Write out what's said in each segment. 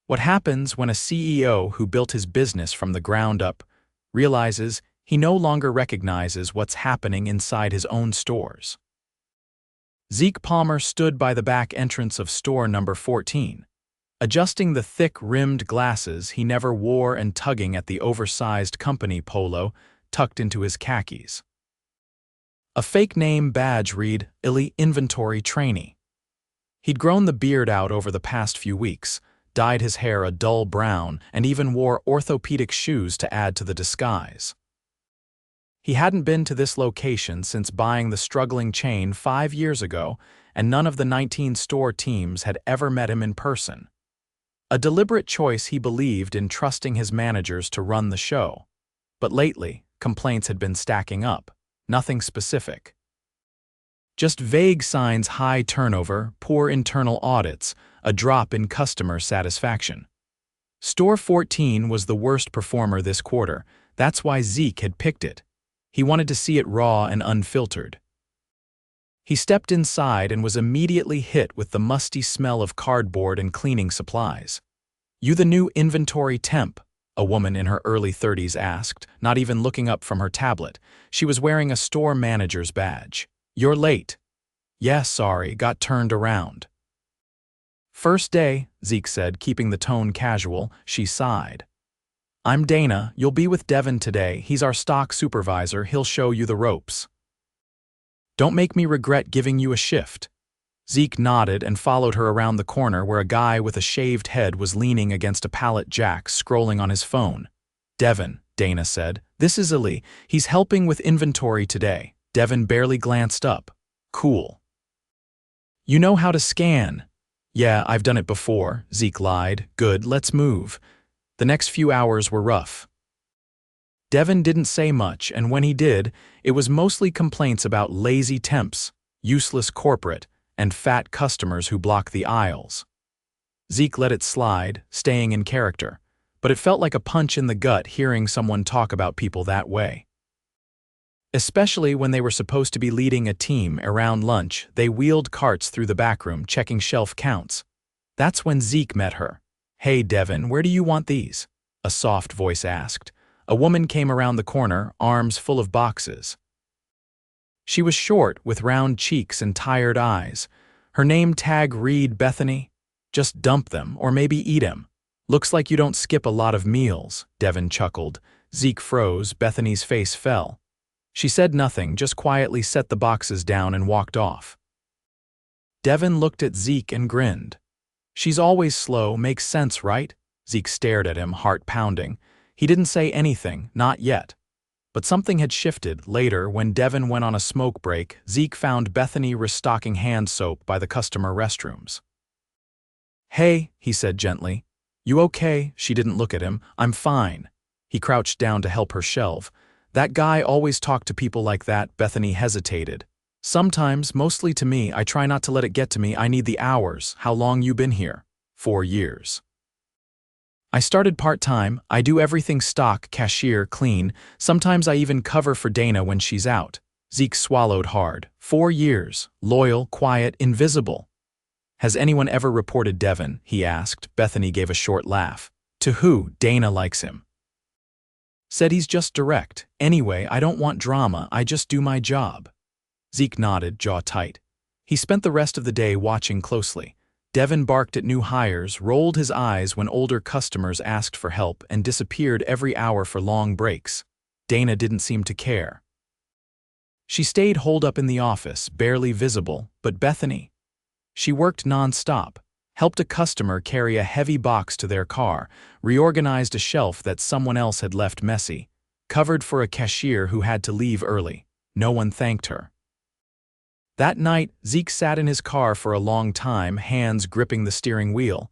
What happens when a CEO who built his business from the ground up realizes he no longer recognizes what's happening inside his own stores? Zeke Palmer stood by the back entrance of store number 14, adjusting the thick-rimmed glasses he never wore and tugging at the oversized company polo tucked into his khakis. A fake name badge read, "Illy Inventory Trainee." He'd grown the beard out over the past few weeks, dyed his hair a dull brown, and even wore orthopedic shoes to add to the disguise. He hadn't been to this location since buying the struggling chain 5 years ago, and none of the 19 store teams had ever met him in person. A deliberate choice he believed in, trusting his managers to run the show. But lately, complaints had been stacking up. Nothing specific. Just vague signs: high turnover, poor internal audits, a drop in customer satisfaction. Store 14 was the worst performer this quarter. That's why Zeke had picked it. He wanted to see it raw and unfiltered. He stepped inside and was immediately hit with the musty smell of cardboard and cleaning supplies. "You the new inventory temp?" a woman in her early 30s asked, not even looking up from her tablet. She was wearing a store manager's badge. "You're late." "Yeah, sorry, got turned around." "First day," Zeke said, keeping the tone casual. She sighed. "I'm Dana. You'll be with Devin today. He's our stock supervisor. He'll show you the ropes." "Don't make me regret giving you a shift." Zeke nodded and followed her around the corner where a guy with a shaved head was leaning against a pallet jack, scrolling on his phone. "Devin," Dana said. "This is Illy. He's helping with inventory today." Devin barely glanced up. "Cool. You know how to scan?" "Yeah, I've done it before," Zeke lied. "Good, let's move." The next few hours were rough. Devin didn't say much, and when he did, it was mostly complaints about lazy temps, useless corporate, and fat customers who block the aisles. Zeke let it slide, staying in character, but it felt like a punch in the gut hearing someone talk about people that way. Especially when they were supposed to be leading a team. Around lunch, they wheeled carts through the backroom, checking shelf counts. That's when Zeke met her. "Hey, Devin, where do you want these?" a soft voice asked. A woman came around the corner, arms full of boxes. She was short, with round cheeks and tired eyes. Her name tag read, "Bethany." "Just dump them, or maybe eat 'em. Looks like you don't skip a lot of meals," Devin chuckled. Zeke froze. Bethany's face fell. She said nothing, just quietly set the boxes down and walked off. Devin looked at Zeke and grinned. "She's always slow, makes sense, right?" Zeke stared at him, heart pounding. He didn't say anything, not yet. But something had shifted. Later, when Devin went on a smoke break, Zeke found Bethany restocking hand soap by the customer restrooms. "Hey," he said gently. "You okay?" She didn't look at him. "I'm fine." He crouched down to help her shelve. "That guy always talked to people like that." Bethany hesitated. "Sometimes, mostly to me. I try not to let it get to me. I need the hours." "How long you been here?" 4 years. "I started part-time. I do everything: stock, cashier, clean. Sometimes I even cover for Dana when she's out." Zeke swallowed hard. 4 years. Loyal, quiet, invisible. "Has anyone ever reported Devin?" he asked. Bethany gave a short laugh. "To who?" "Dana likes him. Said he's just direct. Anyway, I don't want drama. I just do my job." Zeke nodded, jaw tight. He spent the rest of the day watching closely. Devin barked at new hires, rolled his eyes when older customers asked for help, and disappeared every hour for long breaks. Dana didn't seem to care. She stayed holed up in the office, barely visible. But Bethany? She worked non-stop, helped a customer carry a heavy box to their car, reorganized a shelf that someone else had left messy, covered for a cashier who had to leave early. No one thanked her. That night, Zeke sat in his car for a long time, hands gripping the steering wheel.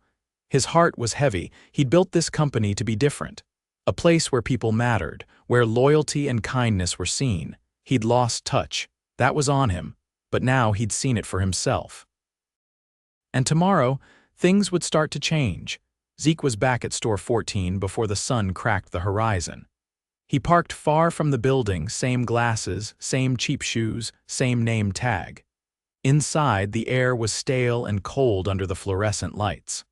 His heart was heavy. He'd built this company to be different. A place where people mattered, where loyalty and kindness were seen. He'd lost touch. That was on him. But now he'd seen it for himself. And tomorrow, things would start to change. Zeke was back at store 14 before the sun cracked the horizon. He parked far from the building, same glasses, same cheap shoes, same name tag. Inside, the air was stale and cold under the fluorescent lights.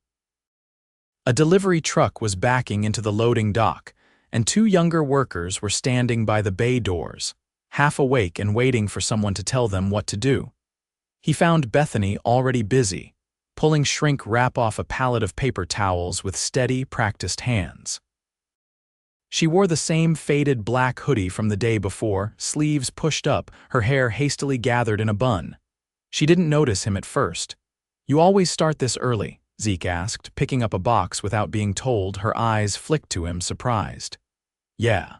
A delivery truck was backing into the loading dock, and two younger workers were standing by the bay doors, half awake and waiting for someone to tell them what to do. He found Bethany already busy, pulling shrink wrap off a pallet of paper towels with steady, practiced hands. She wore the same faded black hoodie from the day before, sleeves pushed up, her hair hastily gathered in a bun. She didn't notice him at first. "You always start this early?" Zeke asked, picking up a box without being told. Her eyes flicked to him, surprised. "Yeah.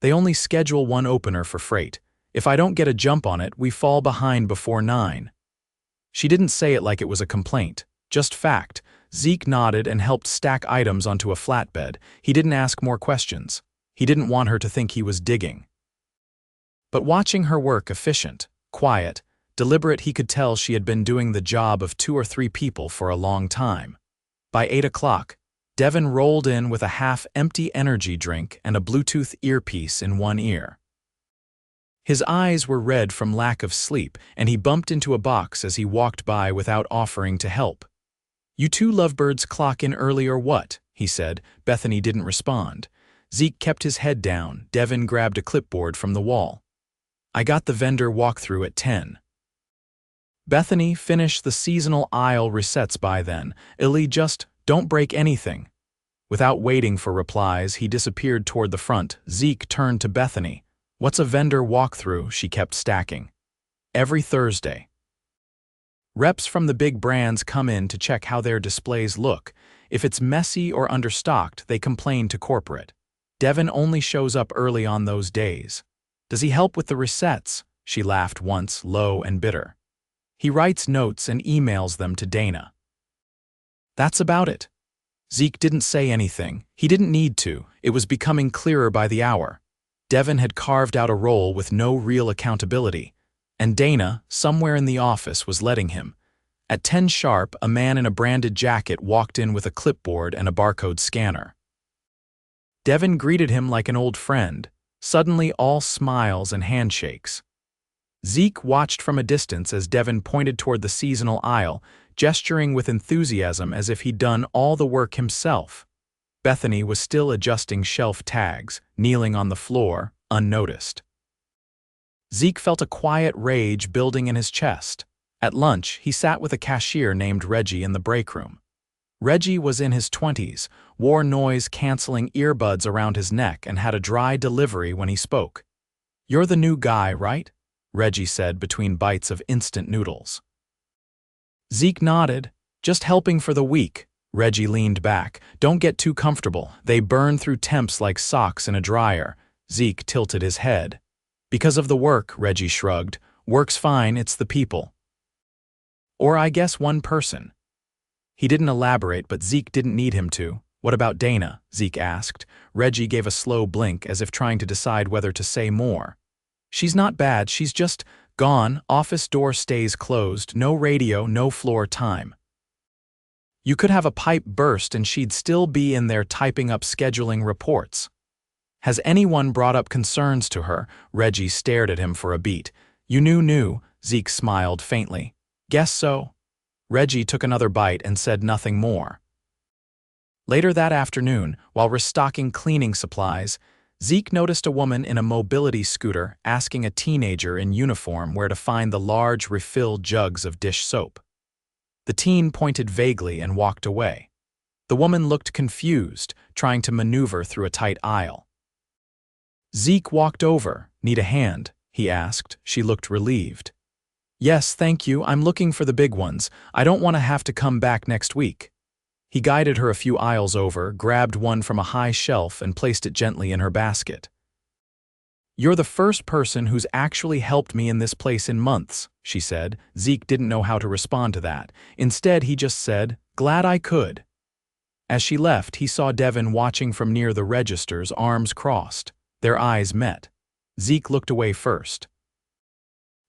They only schedule one opener for freight. If I don't get a jump on it, we fall behind before 9. She didn't say it like it was a complaint, just fact. Zeke nodded and helped stack items onto a flatbed. He didn't ask more questions. He didn't want her to think he was digging. But watching her work efficient, quiet, deliberate, he could tell she had been doing the job of 2 or 3 people for a long time. By 8 o'clock, Devin rolled in with a half-empty energy drink and a Bluetooth earpiece in one ear. His eyes were red from lack of sleep, and he bumped into a box as he walked by without offering to help. "You two lovebirds clock in early or what?" he said. Bethany didn't respond. Zeke kept his head down. Devin grabbed a clipboard from the wall. "I got the vendor walkthrough at 10. Bethany finished the seasonal aisle resets by then. Illy, just don't break anything." Without waiting for replies, he disappeared toward the front. Zeke turned to Bethany. "What's a vendor walkthrough?" She kept stacking. "Every Thursday. Reps from the big brands come in to check how their displays look. If it's messy or understocked, they complain to corporate. Devin only shows up early on those days. Does he help with the resets?" She laughed once, low and bitter. "He writes notes and emails them to Dana. That's about it." Zeke didn't say anything. He didn't need to. It was becoming clearer by the hour. Devin had carved out a role with no real accountability, and Dana, somewhere in the office, was letting him. At 10 sharp, a man in a branded jacket walked in with a clipboard and a barcode scanner. Devin greeted him like an old friend, suddenly all smiles and handshakes. Zeke watched from a distance as Devin pointed toward the seasonal aisle, gesturing with enthusiasm as if he'd done all the work himself. Bethany was still adjusting shelf tags, kneeling on the floor, unnoticed. Zeke felt a quiet rage building in his chest. At lunch, he sat with a cashier named Reggie in the break room. Reggie was in his 20s, wore noise-canceling earbuds around his neck, and had a dry delivery when he spoke. "You're the new guy, right?" Reggie said between bites of instant noodles. Zeke nodded. "Just helping for the week." Reggie leaned back. "Don't get too comfortable. They burn through temps like socks in a dryer." Zeke tilted his head. "Because of the work," Reggie shrugged. "Work's fine, it's the people. Or I guess one person." He didn't elaborate, but Zeke didn't need him to. "What about Dana?" Zeke asked. Reggie gave a slow blink as if trying to decide whether to say more. "She's not bad, she's just gone. Office door stays closed, no radio, no floor time. You could have a pipe burst and she'd still be in there typing up scheduling reports." "Has anyone brought up concerns to her?" Reggie stared at him for a beat. "You knew," Zeke smiled faintly. "Guess so." Reggie took another bite and said nothing more. Later that afternoon, while restocking cleaning supplies, Zeke noticed a woman in a mobility scooter asking a teenager in uniform where to find the large refill jugs of dish soap. The teen pointed vaguely and walked away. The woman looked confused, trying to maneuver through a tight aisle. Zeke walked over. "Need a hand?" he asked. She looked relieved. "Yes, thank you. I'm looking for the big ones. I don't want to have to come back next week." He guided her a few aisles over, grabbed one from a high shelf and placed it gently in her basket. "You're the first person who's actually helped me in this place in months," she said. Zeke didn't know how to respond to that. Instead, he just said, "Glad I could." As she left, he saw Devin watching from near the registers, arms crossed. Their eyes met. Zeke looked away first.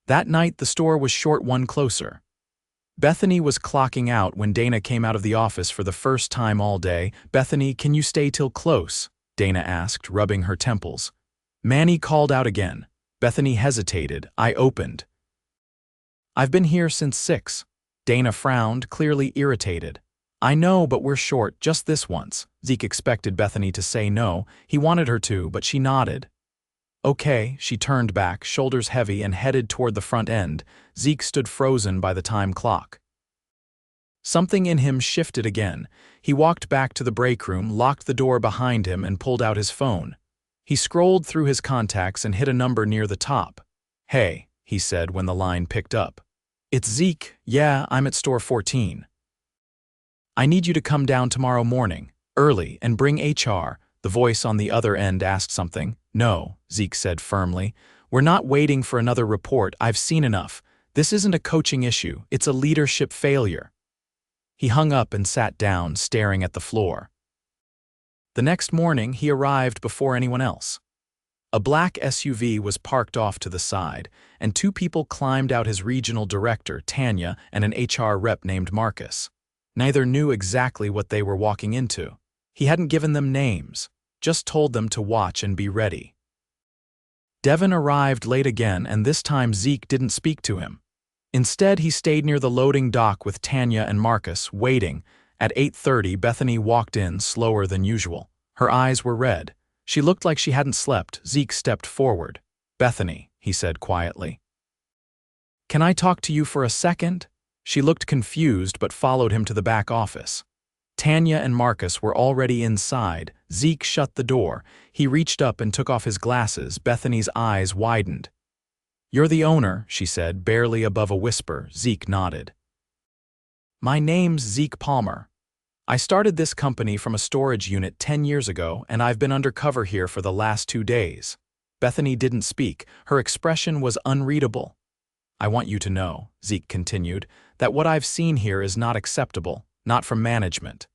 That night, the store was short one closer. Bethany was clocking out when Dana came out of the office for the first time all day. "Bethany, can you stay till close?" Dana asked, rubbing her temples. Manny called out again. Bethany hesitated. "I opened." "I've been here since 6. Dana frowned, clearly irritated. I know, but we're short just this once. Zeke expected Bethany to say no. He wanted her to, but she nodded. Okay, she turned back, shoulders heavy, and headed toward the front end. Zeke stood frozen by the time clock. Something in him shifted again. He walked back to the break room, locked the door behind him, and pulled out his phone. He scrolled through his contacts and hit a number near the top. Hey, he said when the line picked up. It's Zeke. Yeah, I'm at store 14. I need you to come down tomorrow morning, early, and bring HR. The voice on the other end asked something. No, Zeke said firmly. We're not waiting for another report. I've seen enough. This isn't a coaching issue. It's a leadership failure. He hung up and sat down, staring at the floor. The next morning, he arrived before anyone else. A black SUV was parked off to the side, and two people climbed out: his regional director, Tanya, and an HR rep named Marcus. Neither knew exactly what they were walking into. He hadn't given them names, just told them to watch and be ready. Devin arrived late again, and this time Zeke didn't speak to him. Instead, he stayed near the loading dock with Tanya and Marcus, waiting. At 8:30, Bethany walked in, slower than usual. Her eyes were red. She looked like she hadn't slept. Zeke stepped forward. Bethany, he said quietly. Can I talk to you for a second? She looked confused but followed him to the back office. Tanya and Marcus were already inside. Zeke shut the door. He reached up and took off his glasses. Bethany's eyes widened. You're the owner, she said, barely above a whisper. Zeke nodded. My name's Zeke Palmer. I started this company from a storage unit 10 years ago, and I've been undercover here for the last 2 days. Bethany didn't speak. Her expression was unreadable. I want you to know, Zeke continued, that what I've seen here is not acceptable, not from management.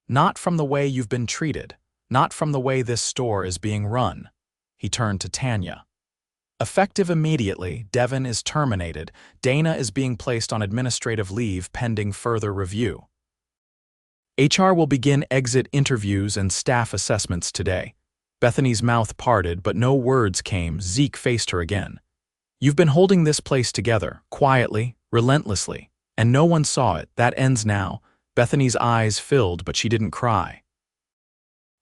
Not from the way you've been treated, not from the way this store is being run. He turned to Tanya. Effective immediately, Devin is terminated. Dana is being placed on administrative leave pending further review. HR will begin exit interviews and staff assessments today. Bethany's mouth parted, but no words came. Zeke faced her again. You've been holding this place together, quietly, relentlessly, and no one saw it. That ends now. Bethany's eyes filled, but she didn't cry.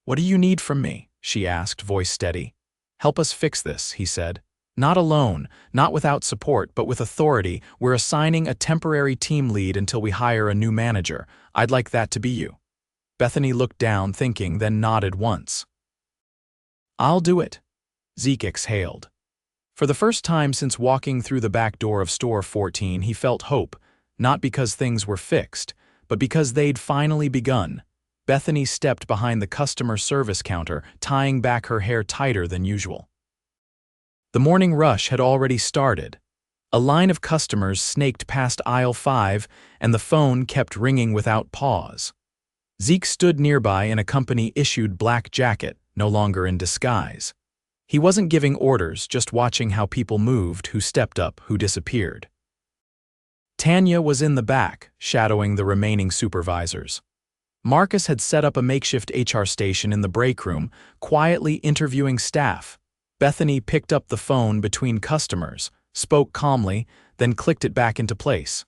What do you need from me? She asked, voice steady. Help us fix this, he said. Not alone, not without support, but with authority. We're assigning a temporary team lead until we hire a new manager. I'd like that to be you. Bethany looked down, thinking, then nodded once. I'll do it. Zeke exhaled. For the first time since walking through the back door of store 14, he felt hope, not because things were fixed, but because they'd finally begun. Bethany stepped behind the customer service counter, tying back her hair tighter than usual. The morning rush had already started. A line of customers snaked past aisle 5, and the phone kept ringing without pause. Zeke stood nearby in a company-issued black jacket, no longer in disguise. He wasn't giving orders, just watching how people moved, who stepped up, who disappeared. Tanya was in the back, shadowing the remaining supervisors. Marcus had set up a makeshift HR station in the break room, quietly interviewing staff. Bethany picked up the phone between customers, spoke calmly, then clicked it back into place.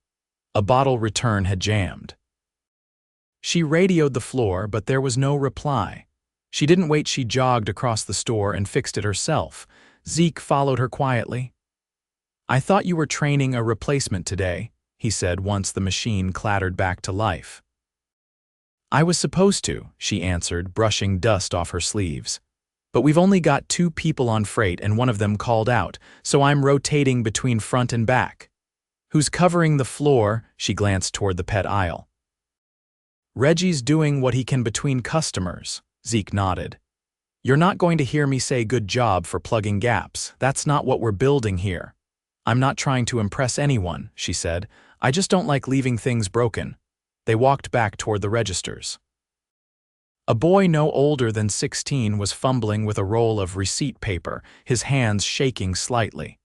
A bottle return had jammed. She radioed the floor, but there was no reply. She didn't wait. She jogged across the store and fixed it herself. Zeke followed her quietly. I thought you were training a replacement today, he said once the machine clattered back to life. I was supposed to, she answered, brushing dust off her sleeves. But we've only got 2 people on freight and one of them called out, so I'm rotating between front and back. Who's covering the floor? She glanced toward the pet aisle. Reggie's doing what he can between customers. Zeke nodded. You're not going to hear me say good job for plugging gaps. That's not what we're building here. I'm not trying to impress anyone, she said. I just don't like leaving things broken. They walked back toward the registers. A boy no older than 16 was fumbling with a roll of receipt paper, his hands shaking slightly.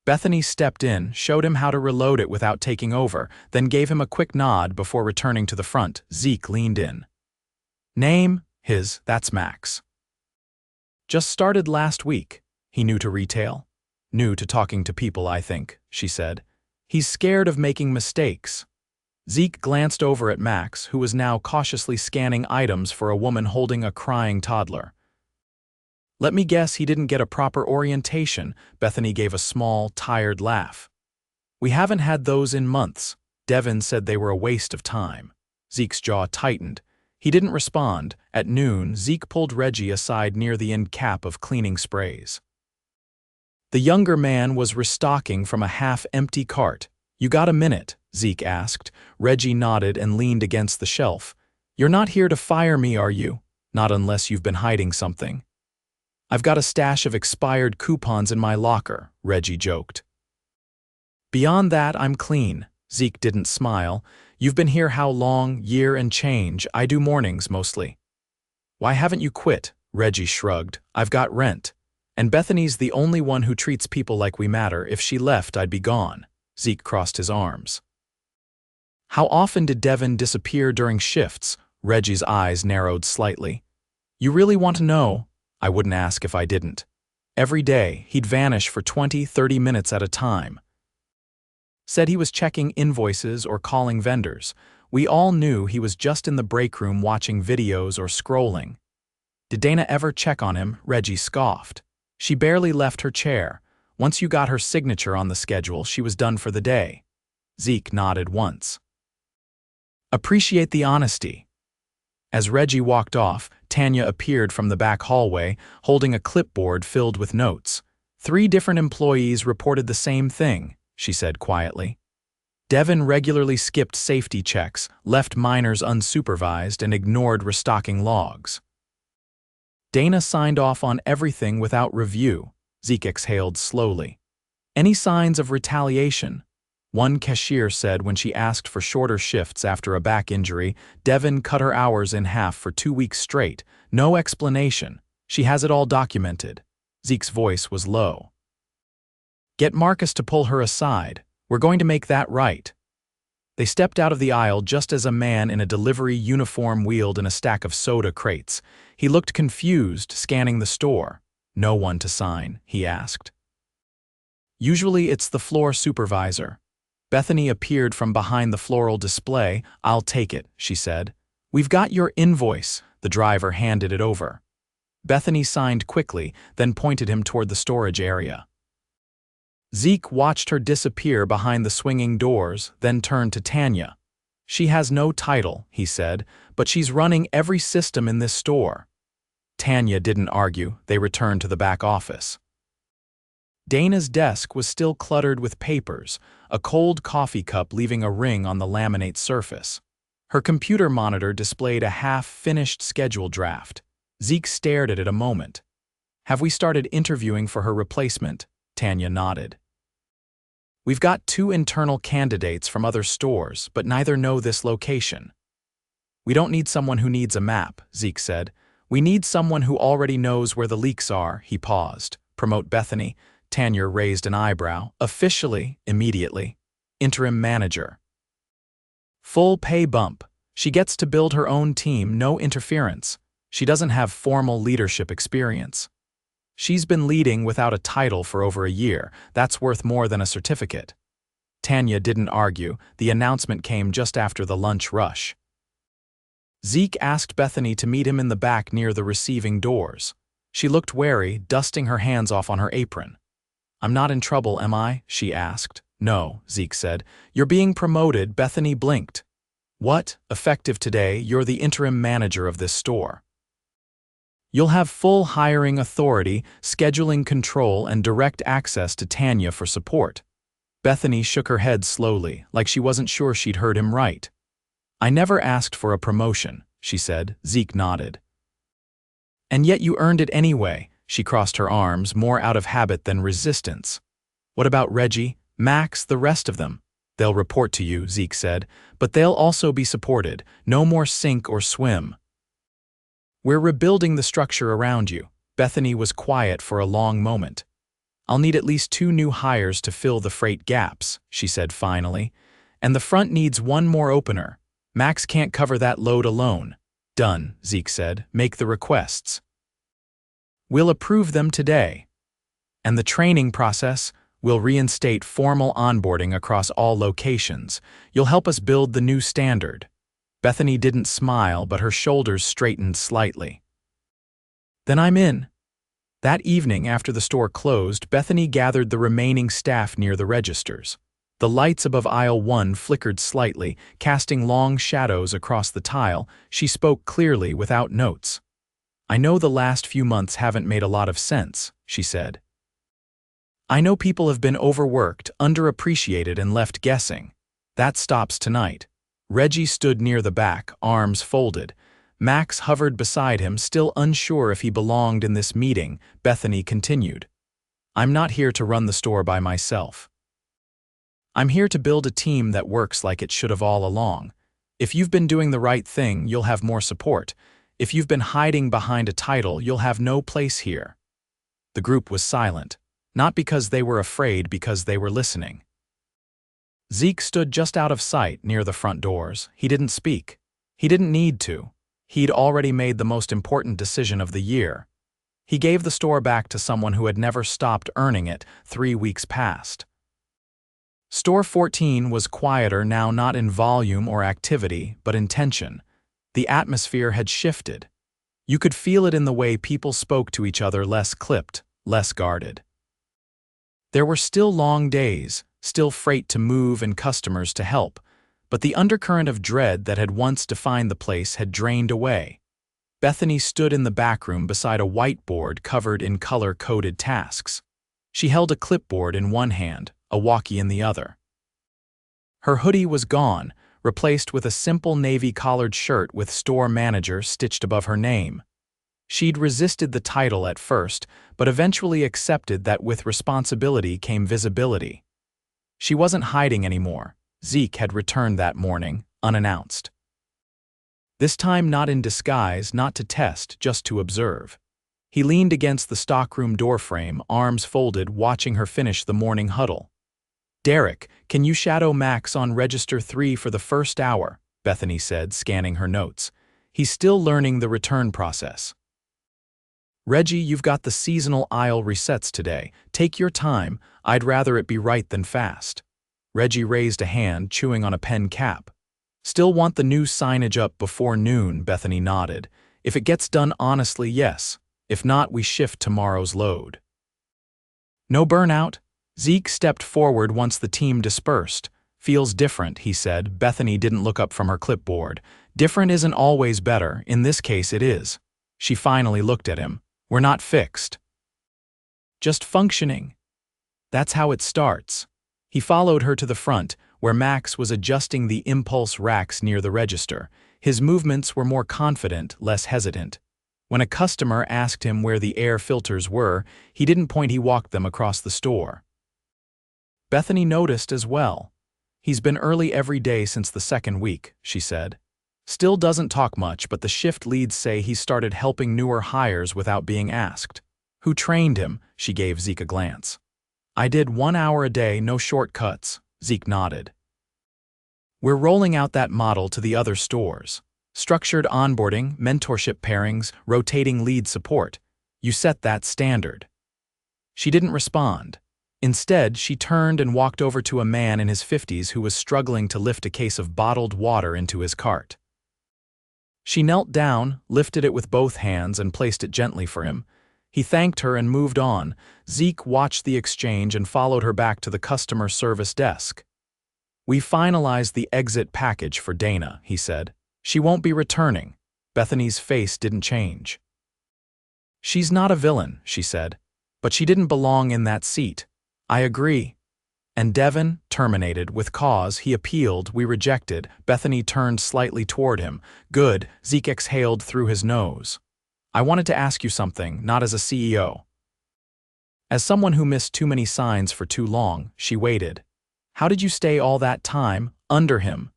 Bethany stepped in, showed him how to reload it without taking over, then gave him a quick nod before returning to the front. Zeke leaned in. Name? His, that's Max. Just started last week. He new to retail? New to talking to people, I think, she said. He's scared of making mistakes. Zeke glanced over at Max, who was now cautiously scanning items for a woman holding a crying toddler. Let me guess he didn't get a proper orientation. Bethany gave a small, tired laugh. We haven't had those in months. Devin said they were a waste of time. Zeke's jaw tightened. He didn't respond. At noon, Zeke pulled Reggie aside near the end cap of cleaning sprays. The younger man was restocking from a half-empty cart. You got a minute? Zeke asked. Reggie nodded and leaned against the shelf. You're not here to fire me, are you? Not unless you've been hiding something. I've got a stash of expired coupons in my locker, Reggie joked. Beyond that, I'm clean. Zeke didn't smile. You've been here how long? Year and change. I do mornings mostly. Why haven't you quit? Reggie shrugged. I've got rent. And Bethany's the only one who treats people like we matter. If she left, I'd be gone. Zeke crossed his arms. How often did Devin disappear during shifts? Reggie's eyes narrowed slightly. You really want to know? I wouldn't ask if I didn't. Every day, he'd vanish for 20-30 minutes at a time. Said he was checking invoices or calling vendors. We all knew he was just in the break room watching videos or scrolling. Did Dana ever check on him? Reggie scoffed. She barely left her chair. Once you got her signature on the schedule, she was done for the day. Zeke nodded once. Appreciate the honesty. As Reggie walked off, Tanya appeared from the back hallway, holding a clipboard filled with notes. 3 different employees reported the same thing, she said quietly. Devin regularly skipped safety checks, left minors unsupervised, and ignored restocking logs. Dana signed off on everything without review. Zeke exhaled slowly. Any signs of retaliation? One cashier said when she asked for shorter shifts after a back injury, Devin cut her hours in half for 2 weeks straight. No explanation. She has it all documented. Zeke's voice was low. Get Marcus to pull her aside. We're going to make that right. They stepped out of the aisle just as a man in a delivery uniform wheeled in a stack of soda crates. He looked confused, scanning the store. No one to sign, he asked. Usually it's the floor supervisor. Bethany appeared from behind the floral display. I'll take it, she said. We've got your invoice. The driver handed it over. Bethany signed quickly, then pointed him toward the storage area. Zeke watched her disappear behind the swinging doors, then turned to Tanya. She has no title, he said, but she's running every system in this store. Tanya didn't argue. They returned to the back office. Dana's desk was still cluttered with papers, a cold coffee cup leaving a ring on the laminate surface. Her computer monitor displayed a half-finished schedule draft. Zeke stared at it a moment. Have we started interviewing for her replacement? Tanya nodded. We've got 2 internal candidates from other stores, but neither know this location. We don't need someone who needs a map, Zeke said. We need someone who already knows where the leaks are. He paused. Promote Bethany. Tanya raised an eyebrow. Officially, immediately. Interim manager. Full pay bump. She gets to build her own team, no interference. She doesn't have formal leadership experience. She's been leading without a title for over a year. That's worth more than a certificate. Tanya didn't argue. The announcement came just after the lunch rush. Zeke asked Bethany to meet him in the back near the receiving doors. She looked wary, dusting her hands off on her apron. I'm not in trouble, am I? She asked. No, Zeke said. You're being promoted. Bethany blinked. What? Effective today, you're the interim manager of this store. You'll have full hiring authority, scheduling control, and direct access to Tanya for support. Bethany shook her head slowly, like she wasn't sure she'd heard him right. I never asked for a promotion, she said. Zeke nodded. And yet you earned it anyway. She crossed her arms, more out of habit than resistance. What about Reggie, Max, the rest of them? They'll report to you, Zeke said, but they'll also be supported. No more sink or swim. We're rebuilding the structure around you. Bethany was quiet for a long moment. I'll need at least 2 new hires to fill the freight gaps, she said finally. And the front needs 1 more opener. Max can't cover that load alone. Done, Zeke said. Make the requests. We'll approve them today. And the training process, We'll reinstate formal onboarding across all locations. You'll help us build the new standard." Bethany didn't smile, but her shoulders straightened slightly. "Then I'm in." That evening, after the store closed, Bethany gathered the remaining staff near the registers. The lights above aisle 1 flickered slightly, casting long shadows across the tile. She spoke clearly without notes. "I know the last few months haven't made a lot of sense," she said. "I know people have been overworked, underappreciated, and left guessing. That stops tonight." Reggie stood near the back, arms folded. Max hovered beside him, still unsure if he belonged in this meeting. Bethany continued, "I'm not here to run the store by myself. I'm here to build a team that works like it should have all along. If you've been doing the right thing, you'll have more support. If you've been hiding behind a title, you'll have no place here." The group was silent, not because they were afraid, because they were listening. Zeke stood just out of sight near the front doors. He didn't speak. He didn't need to. He'd already made the most important decision of the year. He gave the store back to someone who had never stopped earning it. 3 weeks passed. Store 14 was quieter now, not in volume or activity, but in tension. The atmosphere had shifted. You could feel it in the way people spoke to each other, less clipped, less guarded. There were still long days, still freight to move and customers to help, but the undercurrent of dread that had once defined the place had drained away. Bethany stood in the back room beside a whiteboard covered in color-coded tasks. She held a clipboard in one hand, a walkie in the other. Her hoodie was gone, replaced with a simple navy-collared shirt with store manager stitched above her name. She'd resisted the title at first, but eventually accepted that with responsibility came visibility. She wasn't hiding anymore. Zeke had returned that morning, unannounced. This time not in disguise, not to test, just to observe. He leaned against the stockroom doorframe, arms folded, watching her finish the morning huddle. "Derek, can you shadow Max on Register 3 for the first hour?" Bethany said, scanning her notes. "He's still learning the return process." "Reggie, you've got the seasonal aisle resets today. Take your time. I'd rather it be right than fast." Reggie raised a hand, chewing on a pen cap. "Still want the new signage up before noon," Bethany nodded. "If it gets done honestly, yes. If not, we shift tomorrow's load." "No burnout?" Zeke stepped forward once the team dispersed. "Feels different," he said. Bethany didn't look up from her clipboard. "Different isn't always better. In this case, it is." She finally looked at him. "We're not fixed. Just functioning." "That's how it starts." He followed her to the front, where Max was adjusting the impulse racks near the register. His movements were more confident, less hesitant. When a customer asked him where the air filters were, he didn't point, he walked them across the store. Bethany noticed as well. "He's been early every day since the second week," she said. "Still doesn't talk much, but the shift leads say he started helping newer hires without being asked." "Who trained him?" She gave Zeke a glance. "I did 1 hour a day, no shortcuts." Zeke nodded. "We're rolling out that model to the other stores. Structured onboarding, mentorship pairings, rotating lead support. You set that standard." She didn't respond. Instead, she turned and walked over to a man in his 50s who was struggling to lift a case of bottled water into his cart. She knelt down, lifted it with both hands, and placed it gently for him. He thanked her and moved on. Zeke watched the exchange and followed her back to the customer service desk. "We finalized the exit package for Dana," he said. "She won't be returning." Bethany's face didn't change. "She's not a villain," she said, "but she didn't belong in that seat." "I agree." "And Devin, terminated, with cause, he appealed, we rejected." Bethany turned slightly toward him. "Good," Zeke exhaled through his nose. "I wanted to ask you something, not as a CEO. As someone who missed too many signs for too long." She waited. "How did you stay all that time, under him?"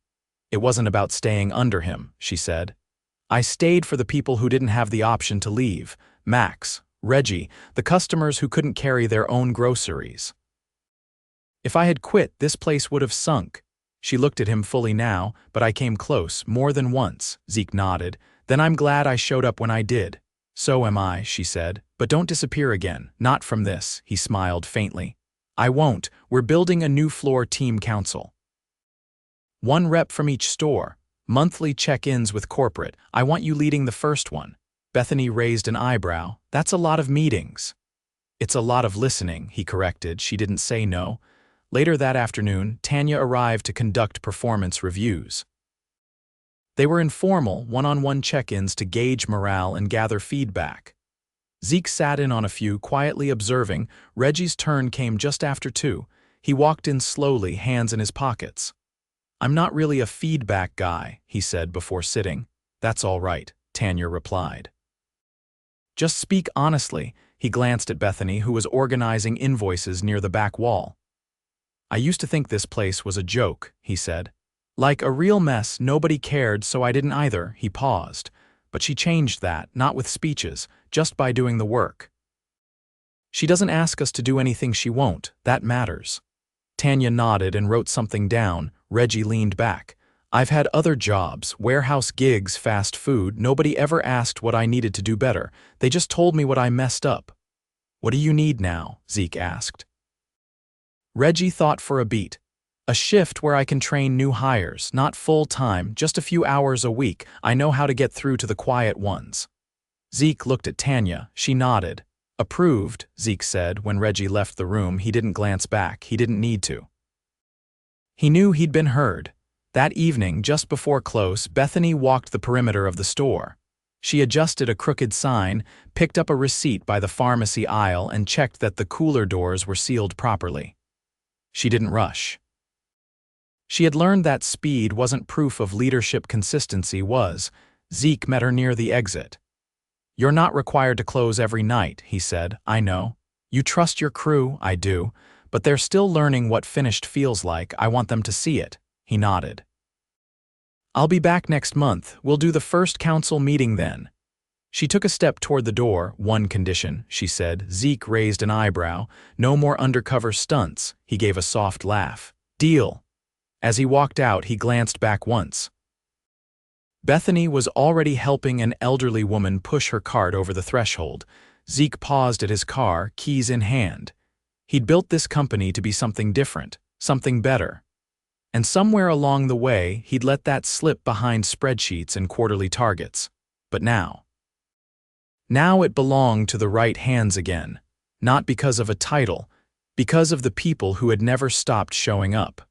"It wasn't about staying under him," she said. "I stayed for the people who didn't have the option to leave. Max, Reggie, the customers who couldn't carry their own groceries. If I had quit, this place would have sunk." She looked at him fully now, "But I came close, more than once." Zeke nodded. "Then I'm glad I showed up when I did." "So am I," she said. "But don't disappear again. Not from this." He smiled faintly. I won't. We're building a new floor team council. One rep from each store. Monthly check-ins with corporate. I want you leading the first one. Bethany raised an eyebrow. That's a lot of meetings. It's a lot of listening, he corrected. She didn't say no. Later that afternoon, Tanya arrived to conduct performance reviews. They were informal, one-on-one check-ins to gauge morale and gather feedback. Zeke sat in on a few, quietly observing. Reggie's turn came just after 2. He walked in slowly, hands in his pockets. I'm not really a feedback guy, he said before sitting. That's all right, Tanya replied. Just speak honestly. He glanced at Bethany, who was organizing invoices near the back wall. I used to think this place was a joke, he said. Like a real mess, nobody cared, so I didn't either, he paused. But she changed that, not with speeches, just by doing the work. She doesn't ask us to do anything she won't, that matters. Tanya nodded and wrote something down. Reggie leaned back. I've had other jobs, warehouse gigs, fast food. Nobody ever asked what I needed to do better. They just told me what I messed up. What do you need now? Zeke asked. Reggie thought for a beat. A shift where I can train new hires, not full-time, just a few hours a week. I know how to get through to the quiet ones. Zeke looked at Tanya. She nodded. Approved, Zeke said. When Reggie left the room, he didn't glance back. He didn't need to. He knew he'd been heard. That evening, just before close, Bethany walked the perimeter of the store. She adjusted a crooked sign, picked up a receipt by the pharmacy aisle, and checked that the cooler doors were sealed properly. She didn't rush. She had learned that speed wasn't proof of leadership, consistency was. Zeke met her near the exit. You're not required to close every night, he said. I know. You trust your crew, I do. But they're still learning what finished feels like. I want them to see it. He nodded. I'll be back next month. We'll do the first council meeting then. She took a step toward the door. One condition, she said. Zeke raised an eyebrow. No more undercover stunts. He gave a soft laugh. Deal. As he walked out, he glanced back once. Bethany was already helping an elderly woman push her cart over the threshold. Zeke paused at his car, keys in hand. He'd built this company to be something different, something better. And somewhere along the way, he'd let that slip behind spreadsheets and quarterly targets. But now it belonged to the right hands again, not because of a title, because of the people who had never stopped showing up.